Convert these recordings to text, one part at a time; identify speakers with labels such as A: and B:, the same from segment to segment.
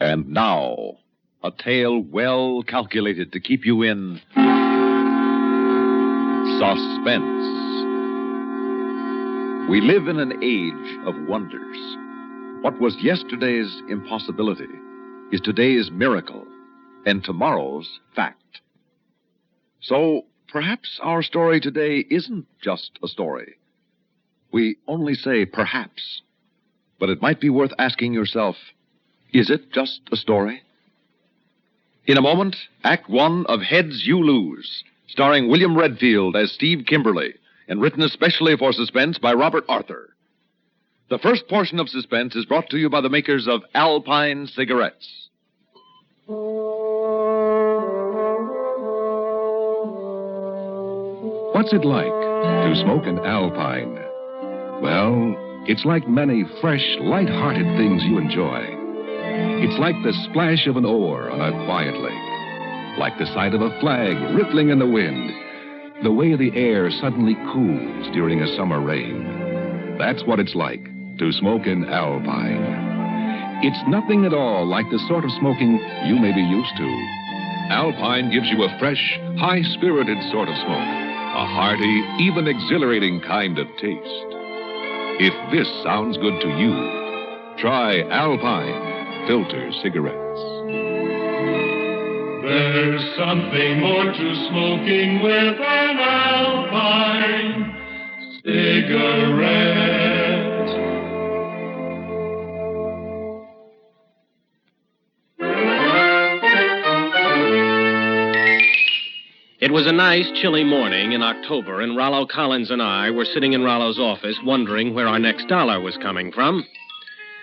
A: And now, a tale well calculated to keep you in suspense. We live in an age of wonders. What was yesterday's impossibility is today's miracle, and tomorrow's fact. So, perhaps our story today isn't just a story. We only say perhaps, but it might be worth asking yourself, is it just a story? In a moment, Act One of Heads You Lose, starring William Redfield as Steve Kimberly, and written especially for Suspense by Robert Arthur. The first portion of Suspense is brought to you by the makers of Alpine cigarettes.
B: What's it like to smoke an Alpine? Well, it's like many fresh, light-hearted things you enjoy. It's like the splash of an oar on a quiet lake, like the sight of a flag rippling in the wind, the way the air suddenly cools during a summer rain. That's what it's like to smoke an Alpine. It's nothing at all like the sort of smoking you may be used to. Alpine gives you a fresh, high-spirited sort of smoke, a hearty, even exhilarating kind of taste. If this sounds good to you, try Alpine filter cigarettes.
C: There's something more to smoking with an Alpine cigarette.
D: It was a nice, chilly morning in October, and Rollo Collins and I were sitting in Rollo's office wondering where our next dollar was coming from.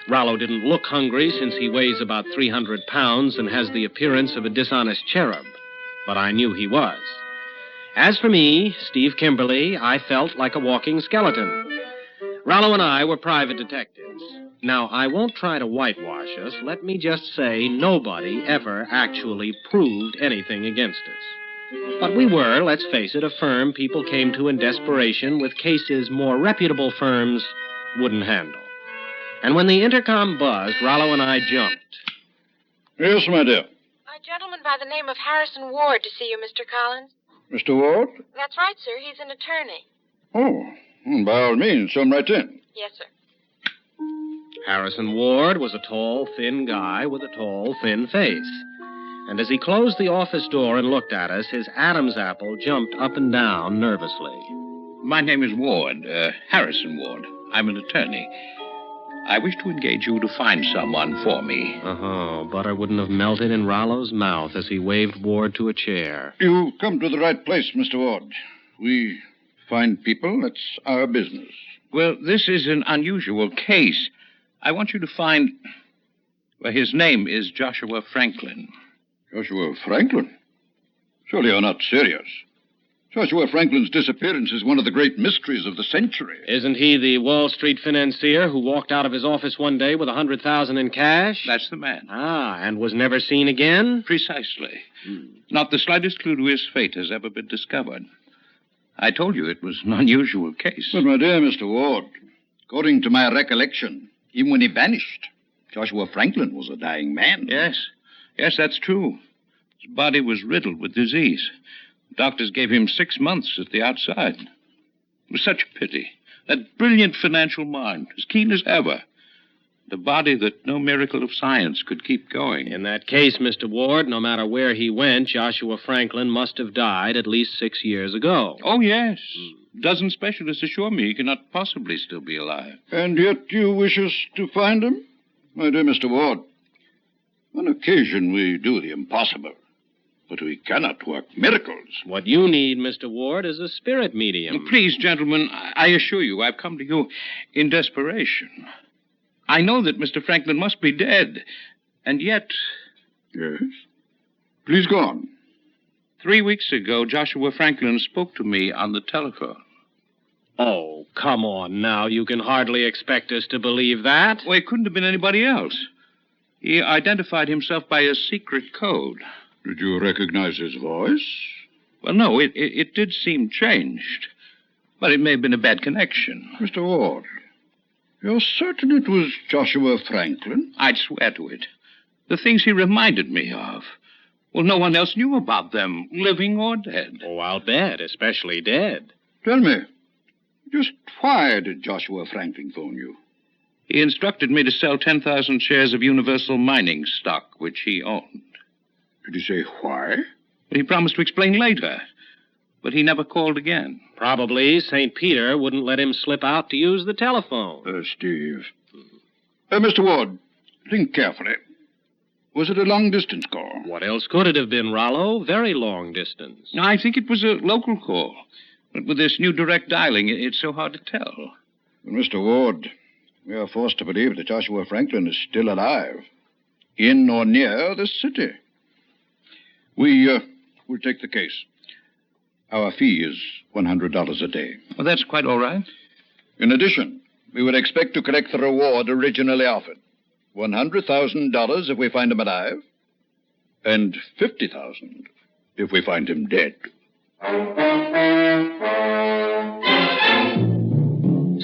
D: Rollo didn't look hungry since he weighs about 300 pounds and has the appearance of a dishonest cherub, but I knew he was. As for me, Steve Kimberly, I felt like a walking skeleton. Rollo and I were private detectives. Now, I won't try to whitewash us. Let me just say nobody ever actually proved anything against us. But we were, let's face it, a firm people came to in desperation with cases more reputable firms wouldn't handle. And when the intercom buzzed, Rollo and I jumped.
E: Yes, my dear.
F: A gentleman by the name of Harrison Ward to see you, Mr. Collins.
E: Mr. Ward?
F: That's right, sir. He's an attorney.
E: Oh, by all means, come right in.
F: Yes, sir.
D: Harrison Ward was a tall, thin guy with a tall, thin face. And as he closed the office door and looked at us, his Adam's apple jumped up and down nervously.
G: My name is Ward, Harrison Ward. I'm an attorney. I wish to engage you to find someone for me.
D: Oh, butter wouldn't have melted in Rollo's mouth as he waved Ward to a chair.
E: You come to the right place, Mr. Ward. We find people. That's our business.
G: Well, this is an unusual case. I want you to find... Well, his name is Joshua Franklin.
E: Joshua Franklin? Surely you're not serious. Joshua Franklin's disappearance is one of the great mysteries of the century.
D: Isn't he the Wall Street financier who walked out of his office one day with $100,000 in cash?
G: That's the man.
D: Ah, and was never seen again?
G: Precisely. Not the slightest clue to his fate has ever been discovered. I told you it was an unusual case.
E: But, my dear Mr. Ward, according to my recollection, even when he vanished, Joshua Franklin was a dying man.
G: Yes, that's true. His body was riddled with disease. Doctors gave him 6 months at the outside. It was such a pity. That brilliant financial mind, as keen as ever. The body that no miracle of science could keep going.
D: In that case, Mr. Ward, no matter where he went, Joshua Franklin must have died at least 6 years ago.
G: Oh, yes. Dozen specialists assure me he cannot possibly still be alive.
E: And yet you wish us to find him? My dear Mr. Ward, on occasion we do the impossible. But we cannot work miracles.
D: What you need, Mr. Ward, is a spirit medium.
G: Please, gentlemen, I assure you, I've come to you in desperation. I know that Mr. Franklin must be dead, and yet...
E: Yes? Please go on.
G: 3 weeks ago, Joshua Franklin spoke to me on the telephone.
D: Oh, come on now. You can hardly expect us to believe that.
G: Well, it couldn't have been anybody else. He identified himself by a secret code.
E: Did you recognize his voice?
G: Well, no, it did seem changed. But it may have been a bad connection.
E: Mr. Ward, you're certain it was Joshua Franklin?
G: I'd swear to it. The things he reminded me of. Well, no one else knew about them, living or dead.
D: Oh, I'll bet, especially dead.
E: Tell me, just why did Joshua Franklin phone you?
G: He instructed me to sell 10,000 shares of Universal Mining stock, which he owned.
E: Did he say why?
G: He promised to explain later, but he never called again.
D: Probably St. Peter wouldn't let him slip out to use the telephone.
E: Steve. Mr. Ward, think carefully. Was it a long-distance call?
D: What else could it have been, Rollo? Very long distance.
G: I think it was a local call. But with this new direct dialing, it's so hard to tell.
E: Well, Mr. Ward, we are forced to believe that Joshua Franklin is still alive, in or near this city. We'll take the case. Our fee is $100 a day.
G: Well, that's quite all right.
E: In addition, we would expect to collect the reward originally offered. $100,000 if we find him alive, and $50,000 if we find him dead.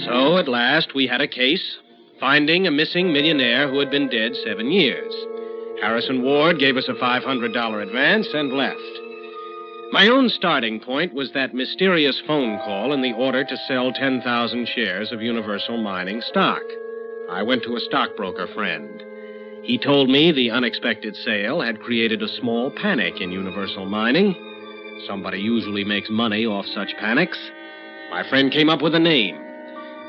D: So, at last, we had a case, finding a missing millionaire who had been dead 7 years. Harrison Ward gave us a $500 advance and left. My own starting point was that mysterious phone call in the order to sell 10,000 shares of Universal Mining stock. I went to a stockbroker friend. He told me the unexpected sale had created a small panic in Universal Mining. Somebody usually makes money off such panics. My friend came up with a name.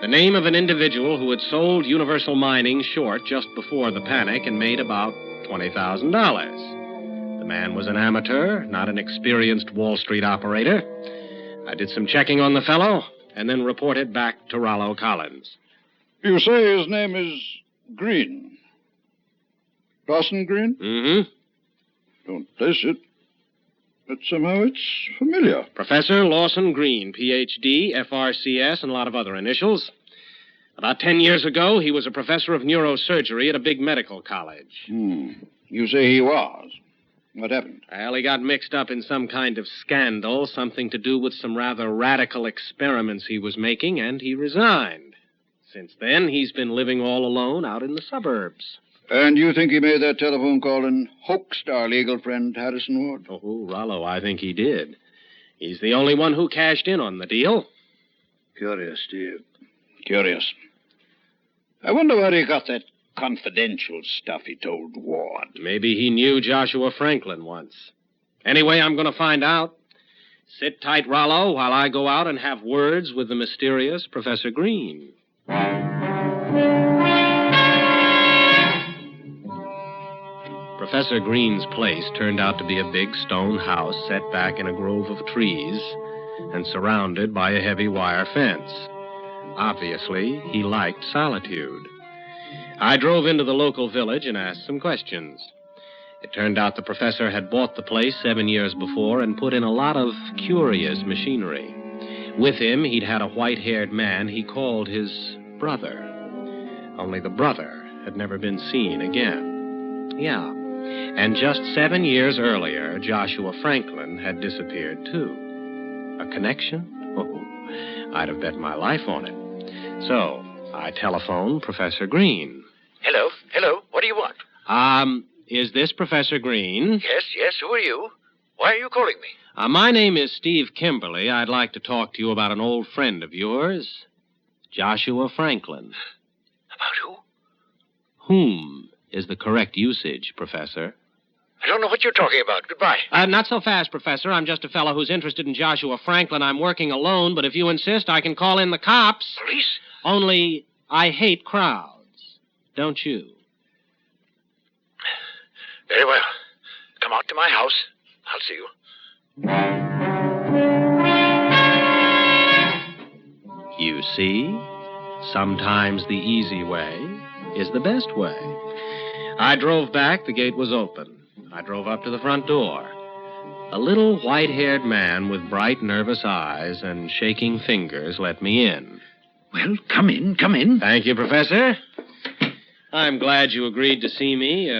D: The name of an individual who had sold Universal Mining short just before the panic and made about $20,000. The man was an amateur, not an experienced Wall Street operator. I did some checking on the fellow and then reported back to Rollo Collins.
E: You say his name is Green. Dawson Green?
D: Mm-hmm.
E: Don't place it, but somehow it's familiar.
D: Professor Lawson Green, Ph.D., FRCS, and a lot of other initials. About 10 years ago, he was a professor of neurosurgery at a big medical college.
E: You say he was. What happened?
D: Well, he got mixed up in some kind of scandal, something to do with some rather radical experiments he was making, and he resigned. Since then, he's been living all alone out in the suburbs.
E: And you think he made that telephone call and hoaxed our legal friend, Harrison Ward?
D: Oh, Rollo, I think he did. He's the only one who cashed in on the deal.
E: Curious, Steve. Curious. I wonder where he got that confidential stuff he told Ward.
D: Maybe he knew Joshua Franklin once. Anyway, I'm going to find out. Sit tight, Rollo, while I go out and have words with the mysterious Professor Green. Professor Green's place turned out to be a big stone house set back in a grove of trees and surrounded by a heavy wire fence. Obviously, he liked solitude. I drove into the local village and asked some questions. It turned out the professor had bought the place 7 years before and put in a lot of curious machinery. With him, he'd had a white-haired man he called his brother. Only the brother had never been seen again. Yeah. And just 7 years earlier, Joshua Franklin had disappeared, too. A connection? Oh, I'd have bet my life on it. So, I telephoned Professor Green.
H: Hello. What do you want?
D: Is this Professor Green?
H: Yes. Who are you? Why are you calling me?
D: My name is Steve Kimberly. I'd like to talk to you about an old friend of yours, Joshua Franklin.
H: About who?
D: Whom is the correct usage, Professor?
H: I don't know what you're talking about. Goodbye.
D: Not so fast, Professor. I'm just a fellow who's interested in Joshua Franklin. I'm working alone, but if you insist, I can call in the cops.
H: Police?
D: Only I hate crowds. Don't you?
H: Very well. Come out to my house. I'll see you.
D: You see, sometimes the easy way is the best way. I drove back. The gate was open. I drove up to the front door. A little white-haired man with bright, nervous eyes and shaking fingers let me in.
H: Well, come in.
D: Thank you, Professor. I'm glad you agreed to see me,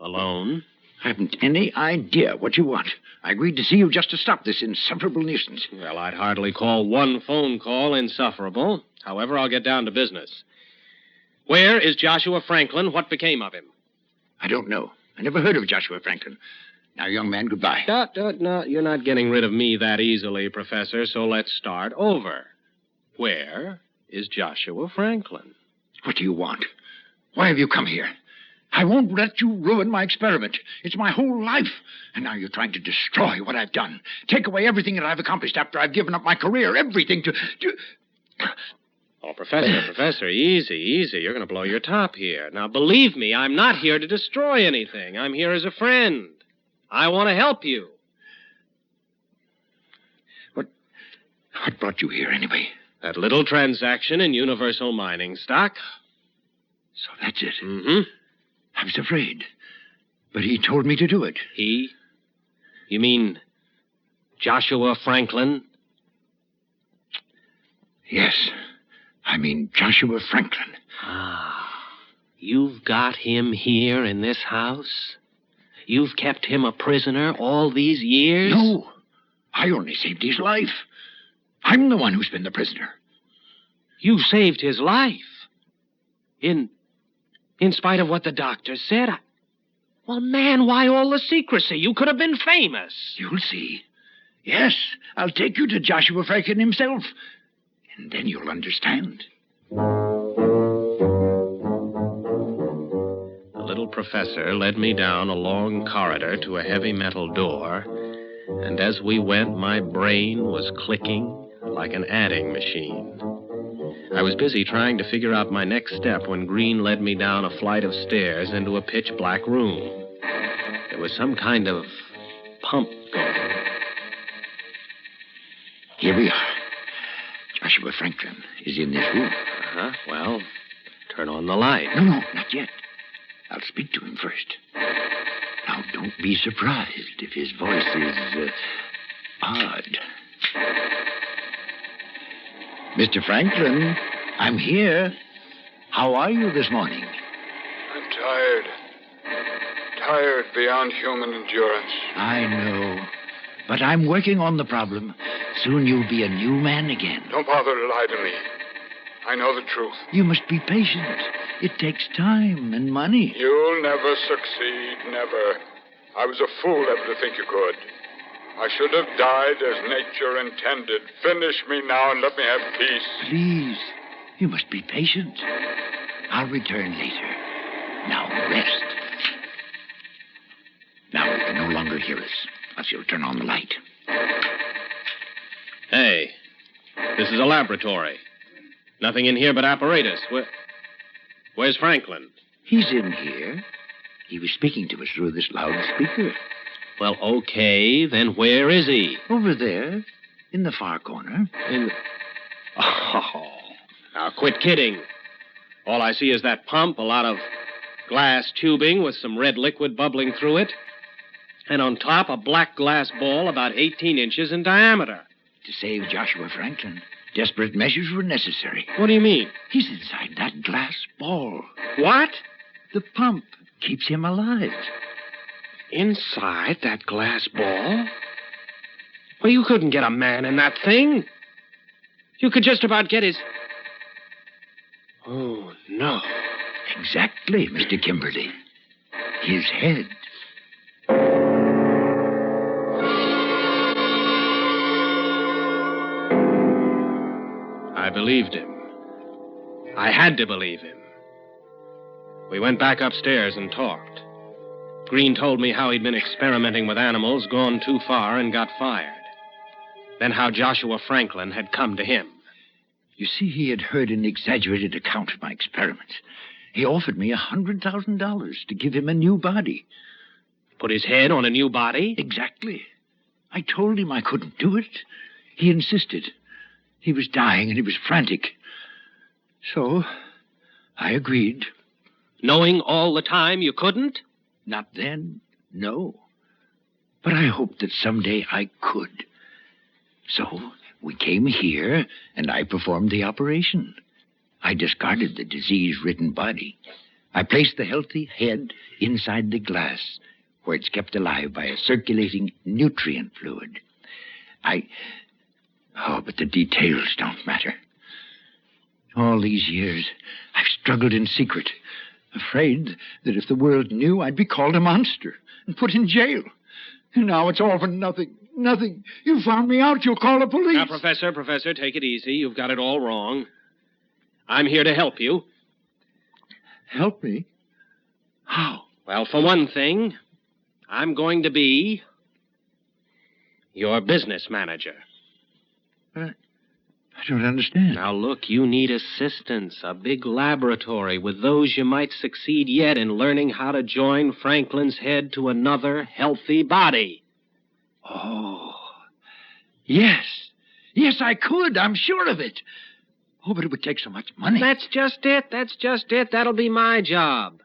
D: alone.
I: I haven't any idea what you want. I agreed to see you just to stop this insufferable nuisance.
D: Well, I'd hardly call one phone call insufferable. However, I'll get down to business. Where is Joshua Franklin? What became of him?
I: I don't know. I never heard of Joshua Franklin. Now, young man, goodbye.
D: No, you're not getting rid of me that easily, Professor, so let's start over. Where is Joshua Franklin?
I: What do you want? Why have you come here? I won't let you ruin my experiment. It's my whole life. And now you're trying to destroy what I've done. Take away everything that I've accomplished after I've given up my career, everything to...
D: Oh, Professor, easy. You're going to blow your top here. Now, believe me, I'm not here to destroy anything. I'm here as a friend. I want to help you.
I: What brought you here, anyway?
D: That little transaction in Universal Mining stock.
I: So that's it.
D: Mm-hmm.
I: I was afraid. But he told me to do it.
D: He? You mean Joshua Franklin?
I: Yes. I mean Joshua Franklin.
D: Ah. You've got him here in this house? You've kept him a prisoner all these years?
I: No. I only saved his life. I'm the one who's been the prisoner.
D: You saved his life? In spite of what the doctor said? Well, man, why all the secrecy? You could have been famous.
I: You'll see. Yes, I'll take you to Joshua Franklin himself. And then you'll understand.
D: The little professor led me down a long corridor to a heavy metal door, and as we went, my brain was clicking like an adding machine. I was busy trying to figure out my next step when Green led me down a flight of stairs into a pitch-black room. There was some kind of pump going.
I: Here we are. Joshua Franklin is in this room.
D: Uh-huh. Well, turn on the light.
I: No, not yet. I'll speak to him first. Now, don't be surprised if his voice is odd. Mr. Franklin, I'm here. How are you this morning?
J: I'm tired. Tired beyond human endurance.
I: I know. But I'm working on the problem. Soon you'll be a new man again.
J: Don't bother to lie to me. I know the truth.
I: You must be patient. It takes time and money.
J: You'll never succeed, never. I was a fool ever to think you could. I should have died as nature intended. Finish me now and let me have peace.
I: Please, you must be patient. I'll return later. Now rest. Now you can no longer hear us, unless you'll turn on the light.
D: Hey, this is a laboratory. Nothing in here but apparatus. Where's Franklin?
I: He's in here. He was speaking to us through this loudspeaker.
D: Well, okay, then where is he?
I: Over there, in the far corner.
D: Oh, now quit kidding. All I see is that pump, a lot of glass tubing with some red liquid bubbling through it, and on top a black glass ball about 18 inches in diameter.
I: To save Joshua Franklin, desperate measures were necessary.
D: What do you mean?
I: He's inside that glass ball.
D: What?
I: The pump keeps him alive.
D: Inside that glass ball? Well, you couldn't get a man in that thing. You could just about get his... Oh, no.
I: Exactly, Mr. Kimberly. His head.
D: I believed him. I had to believe him. We went back upstairs and talked. Green told me how he'd been experimenting with animals, gone too far, and got fired. Then how Joshua Franklin had come to him.
I: You see, he had heard an exaggerated account of my experiments. He offered me $100,000 to give him a new body.
D: Put his head on a new body?
I: Exactly. I told him I couldn't do it. He insisted. He was dying and he was frantic. So, I agreed.
D: Knowing all the time you couldn't?
I: Not then, no. But I hoped that someday I could. So, we came here, and I performed the operation. I discarded the disease-ridden body. I placed the healthy head inside the glass, where it's kept alive by a circulating nutrient fluid. Oh, but the details don't matter. All these years, I've struggled in secret. Afraid that if the world knew, I'd be called a monster and put in jail. And now it's all for nothing. Nothing. You found me out. You'll call the police.
D: Now, Professor, take it easy. You've got it all wrong. I'm here to help you.
I: Help me? How?
D: Well, for one thing, I'm going to be your business manager.
I: I don't understand.
D: Now, look, you need assistance, a big laboratory with those you might succeed yet in learning how to join Franklin's head to another healthy body.
I: Oh, yes. Yes, I could. I'm sure of it. Oh, but it would take so much money.
D: That's just it. That'll be my job.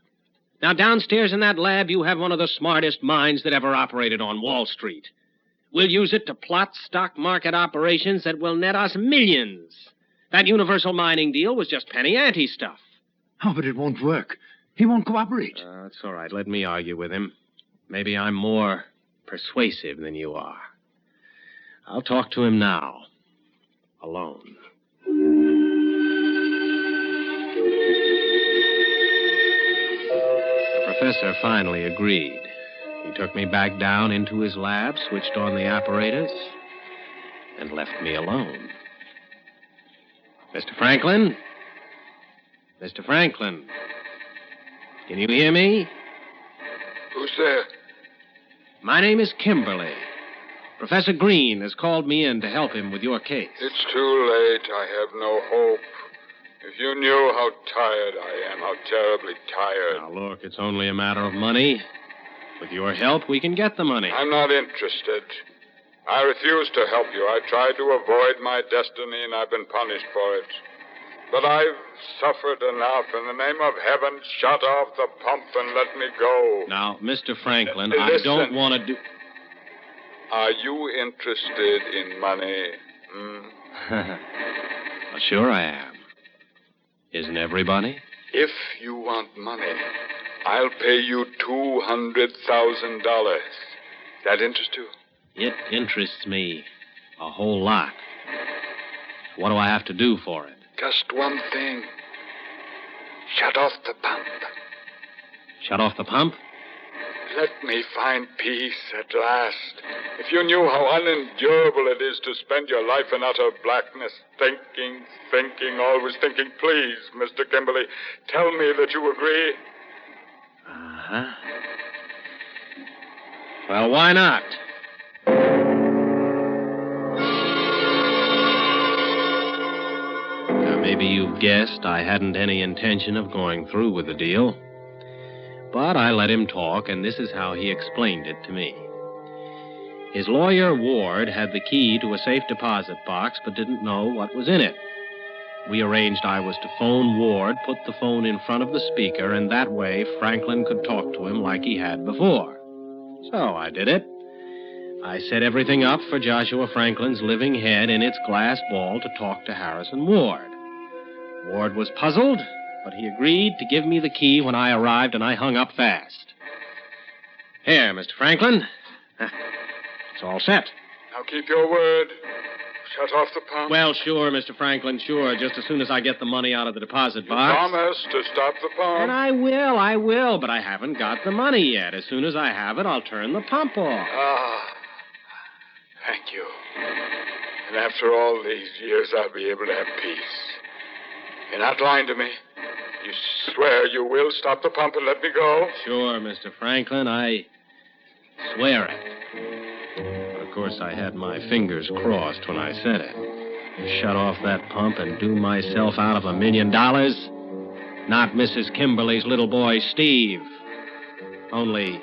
D: Now, downstairs in that lab, you have one of the smartest minds that ever operated on Wall Street. We'll use it to plot stock market operations that will net us millions. That universal mining deal was just penny ante stuff.
I: Oh, but it won't work. He won't cooperate.
D: That's all right. Let me argue with him. Maybe I'm more persuasive than you are. I'll talk to him now. Alone. The professor finally agreed. He took me back down into his lab, switched on the apparatus, and left me alone. Mr. Franklin? Mr. Franklin? Can you hear me?
J: Who's there?
D: My name is Kimberly. Professor Green has called me in to help him with your case.
J: It's too late. I have no hope. If you knew how tired I am, how terribly tired.
D: Now, look, it's only a matter of money. With your help, we can get the money.
J: I'm not interested. I refuse to help you. I tried to avoid my destiny, and I've been punished for it. But I've suffered enough. In the name of heaven, shut off the pump and let me go.
D: Now, Mr. Franklin, I
J: Listen.
D: don't want to do...
J: Are you interested in money?
D: Well, sure I am. Isn't everybody?
J: If you want money, I'll pay you $200,000. That interest you?
D: It interests me a whole lot. What do I have to do for it?
J: Just one thing. Shut off the pump.
D: Shut off the pump?
J: Let me find peace at last. If you knew how unendurable it is to spend your life in utter blackness, thinking, always thinking, please, Mr. Kimberly, tell me that you agree.
D: Uh-huh. Well, why not? Now, maybe you've guessed I hadn't any intention of going through with the deal. But I let him talk, and this is how he explained it to me. His lawyer, Ward, had the key to a safe deposit box, but didn't know what was in it. We arranged I was to phone Ward, put the phone in front of the speaker, and that way Franklin could talk to him like he had before. So I did it. I set everything up for Joshua Franklin's living head in its glass ball to talk to Harrison Ward. Ward was puzzled, but he agreed to give me the key when I arrived, and I hung up fast. Here, Mr. Franklin. It's all set.
J: Now keep your word. Shut off the pump.
D: Well, sure, Mr. Franklin, sure. Just as soon as I get the money out of the deposit box.
J: Promise to stop the pump.
D: And I will, but I haven't got the money yet. As soon as I have it, I'll turn the pump off.
J: Thank you. And after all these years, I'll be able to have peace. You're not lying to me. You swear you will stop the pump and let me go?
D: Sure, Mr. Franklin, I swear it. But, of course, I had my fingers crossed when I said it. To shut off that pump and do myself out of $1 million? Not Mrs. Kimberly's little boy, Steve. Only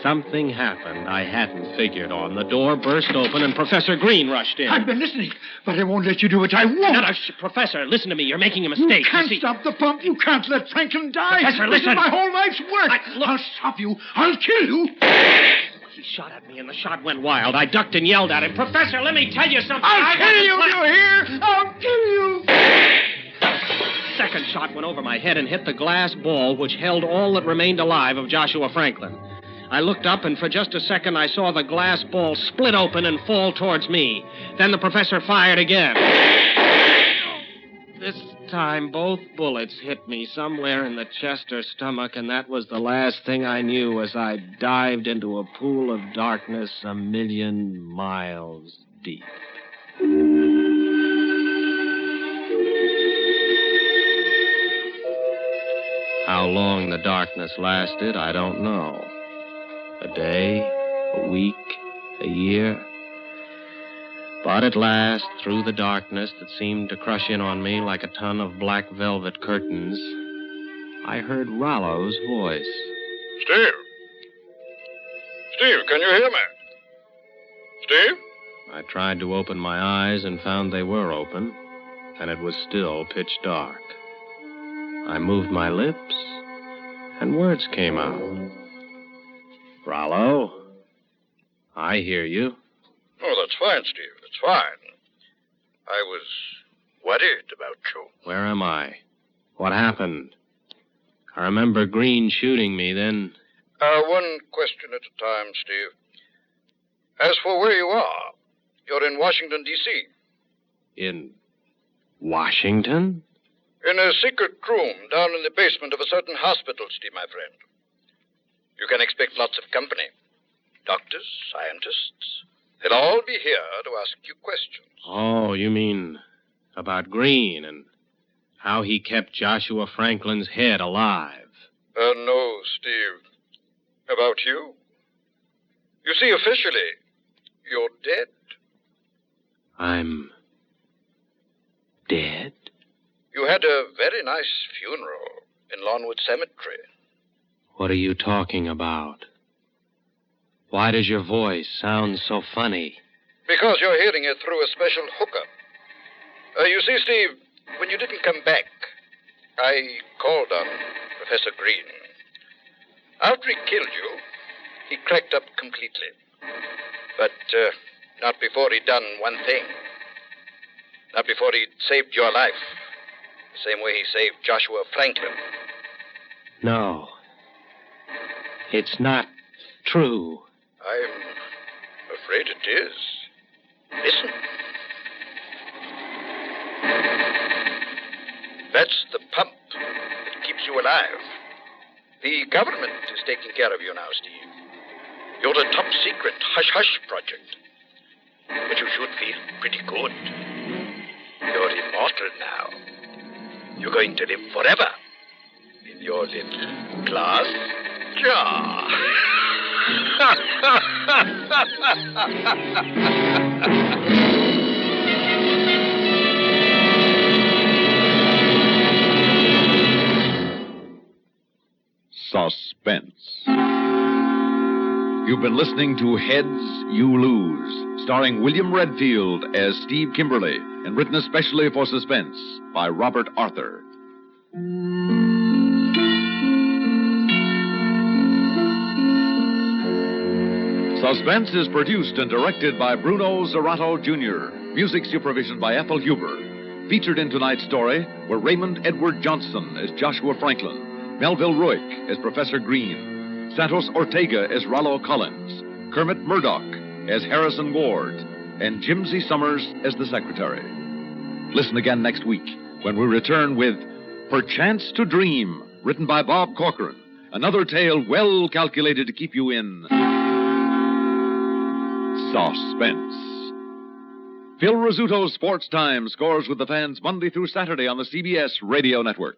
D: something happened I hadn't figured on. The door burst open and Professor Green rushed in.
I: I've been listening, but I won't let you do it. I won't.
D: No, Professor, listen to me. You're making a mistake.
I: You can't stop the pump. You can't let Franklin die.
D: Professor,
I: This
D: listen.
I: is my whole life's work. I'll stop you. I'll kill you.
D: He shot at me and the shot went wild. I ducked and yelled at him. Professor, let me tell you something.
I: I'll kill you, you hear? I'll kill you.
D: Second shot went over my head and hit the glass ball which held all that remained alive of Joshua Franklin. I looked up, and for just a second, I saw the glass ball split open and fall towards me. Then the professor fired again. This time, both bullets hit me somewhere in the chest or stomach, and that was the last thing I knew as I dived into a pool of darkness 1,000,000 miles deep. How long the darkness lasted, I don't know. A day, a week, a year. But at last, through the darkness that seemed to crush in on me like a ton of black velvet curtains, I heard Rollo's voice.
E: Steve? Steve, can you hear me? Steve?
D: I tried to open my eyes and found they were open, and it was still pitch dark. I moved my lips, and words came out. Rollo, I hear you.
E: Oh, that's fine, Steve. That's fine. I was worried about you.
D: Where am I? What happened? I remember Green shooting me, then...
E: One question at a time, Steve. As for where you are, you're in Washington, D.C.
D: In Washington?
E: In a secret room down in the basement of a certain hospital, Steve, my friend. You can expect lots of company. Doctors, scientists. They'll all be here to ask you questions.
D: Oh, you mean about Green and how he kept Joshua Franklin's head alive?
E: No, Steve. About you. You see, officially, you're dead.
D: I'm dead?
E: You had a very nice funeral in Lawnwood Cemetery.
D: What are you talking about? Why does your voice sound so funny?
E: Because you're hearing it through a special hookup. You see, Steve, when you didn't come back, I called on Professor Green. After he killed you, he cracked up completely. But not before he'd done one thing. Not before he'd saved your life. The same way he saved Joshua Franklin.
D: No. It's not true.
E: I'm afraid it is. Listen. That's the pump that keeps you alive. The government is taking care of you now, Steve. You're a top-secret hush-hush project. But you should feel pretty good. You're immortal now. You're going to live forever in your little glass jar.
A: Suspense. You've been listening to Heads You Lose, starring William Redfield as Steve Kimberly, and written especially for Suspense by Robert Arthur. Suspense is produced and directed by Bruno Zerato Jr., music supervision by Ethel Huber. Featured in tonight's story were Raymond Edward Johnson as Joshua Franklin, Melville Ruick as Professor Green, Santos Ortega as Rollo Collins, Kermit Murdoch as Harrison Ward, and Jimsy Summers as the secretary. Listen again next week when we return with Perchance to Dream, written by Bob Corcoran, another tale well calculated to keep you in suspense. Phil Rizzuto's Sports Time scores with the fans Monday through Saturday on the CBS Radio Network.